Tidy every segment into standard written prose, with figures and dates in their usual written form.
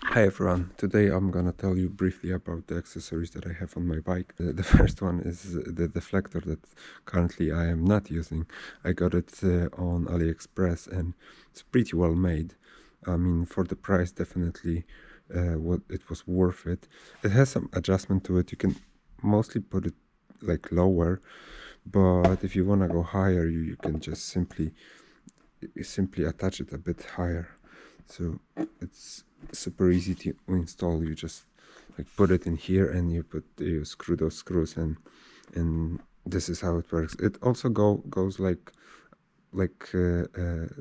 Hi everyone, today I'm gonna tell you briefly about the accessories that I have on my bike. The first one is the deflector that currently I am not using. I got it on AliExpress and it's pretty well made. I mean, for the price, definitely what it was worth it. It has some adjustment to it. You can mostly put it like lower, but if you wanna go higher, you can just simply attach it a bit higher. So it's super easy to install. You just like put it in here and you screw those screws and this is how it works. It also goes like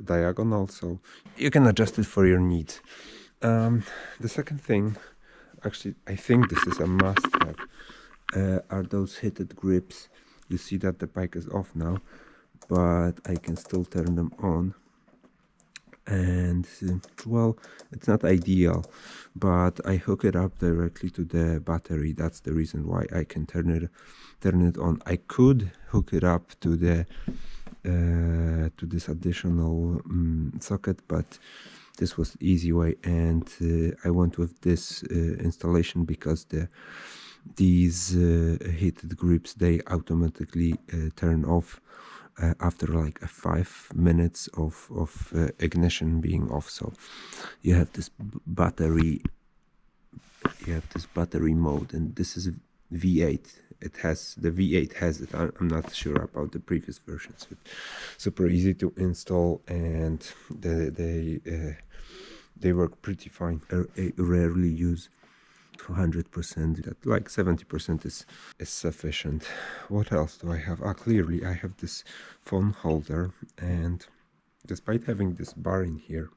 diagonal, so you can adjust it for your needs. The second thing, actually I think this is a must-have, are those heated grips. You see that the bike is off now, but I can still turn them on. And well, it's not ideal, but I hook it up directly to the battery. That's the reason why I can turn it on. I could hook it up to the to this additional socket, but this was the easy way, and I went with this installation because these heated grips, they automatically turn off after like 5 minutes of ignition being off. So you have this battery mode, and this is V8. The V8 has it. I'm not sure about the previous versions, but super easy to install, and they work pretty fine. I rarely use 200%, that like 70% is sufficient. What else do I have? Clearly I have this phone holder, and despite having this bar in here,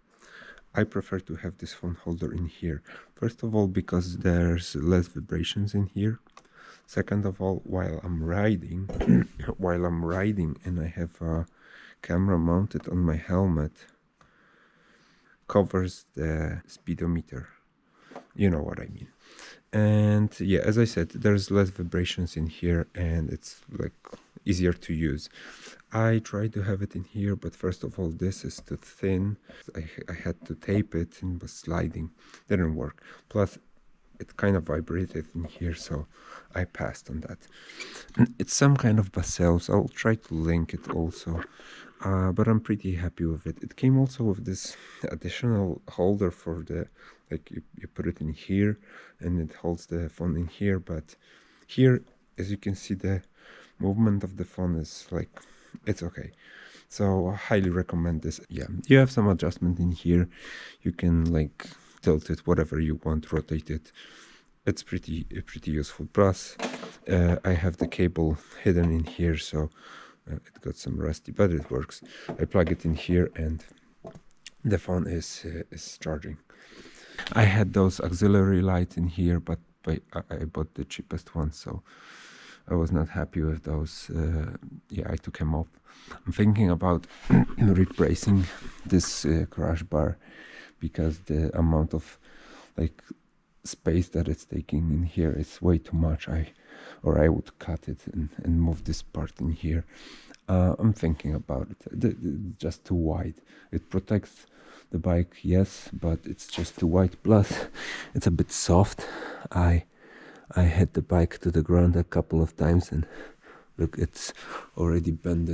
I prefer to have this phone holder in here. First of all, because there's less vibrations in here. Second of all, while I'm riding and I have a camera mounted on my helmet, covers the speedometer. You know what I mean. And yeah, as I said, there's less vibrations in here and it's like easier to use. I tried to have it in here, but first of all, this is too thin. I had to tape it and was sliding. Didn't work. Plus, it kind of vibrated in here, so I passed on that. And it's some kind of Basel's. I'll try to link it also. But I'm pretty happy with it. It came also with this additional holder for the, like you put it in here and it holds the phone in here, but here, as you can see, the movement of the phone is like, it's okay. So I highly recommend this. Yeah, you have some adjustment in here. You can like tilt it whatever you want, rotate it. It's pretty useful. Plus, I have the cable hidden in here, so it got some rusty, but it works. I plug it in here and the phone is charging. I had those auxiliary lights in here, but I bought the cheapest one, so I was not happy with those. Yeah, I took them off. I'm thinking about replacing this crash bar because the amount of like space that it's taking in here is way too much. I would cut it and move this part in here. I'm thinking about it. Just too wide. It protects the bike, yes, but it's just too wide. Plus, it's a bit soft. I hit the bike to the ground a couple of times, and look, it's already bent.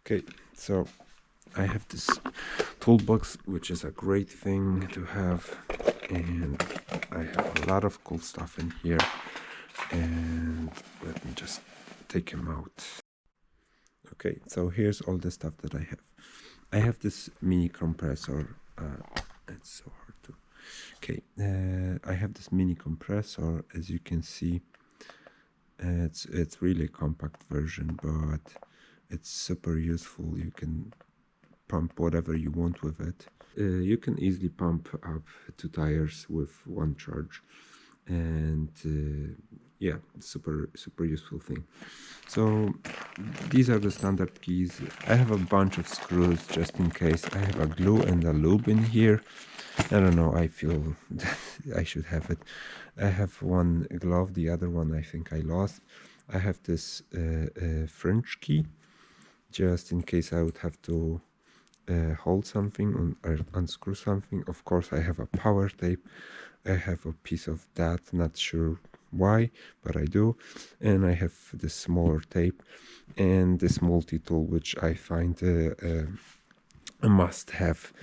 Okay, so I have this toolbox, which is a great thing to have, and I have a lot of cool stuff in here. And let me just take him out. Okay, so here's all the stuff that I have. I have this mini compressor. It's so hard to. Okay, I have this mini compressor. As you can see, it's really a compact version, but it's super useful. You can pump whatever you want with it. You can easily pump up 2 tires with one charge, and yeah, super useful thing. So these are the standard keys. I have a bunch of screws just in case. I have a glue and a lube in here. I don't know, I feel that I should have it. I have one glove, the other one I think I lost. I have this French key just in case I would have to hold something or unscrew something. Of course, I have a power tape. I have a piece of that, not sure why, but I do. And I have this smaller tape and this multi-tool, which I find a must-have.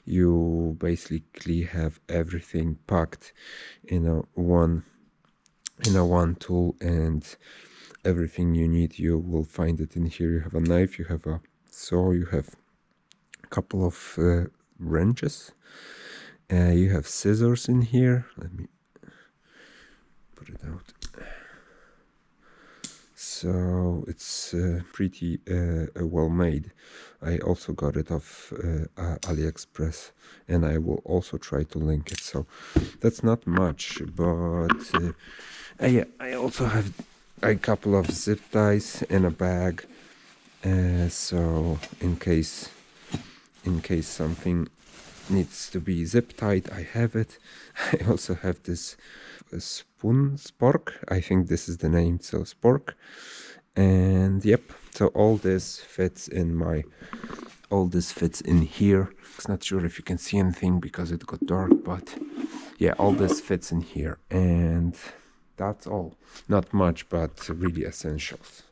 You basically have everything packed in a one tool, and everything you need, you will find it in here. You have a knife, you have a saw, you have a couple of wrenches, you have scissors in here. Let me put it out. So it's pretty well made. I also got it off AliExpress, and I will also try to link it. So that's not much, but yeah, I also have a couple of zip ties in a bag, so in case something needs to be zip tied, I have it. I also have this spoon spork, I think this is the name, so spork. And yep, so all this fits in here. It's not sure if you can see anything because it got dark, but yeah, all this fits in here, and that's all. Not much, but really essentials.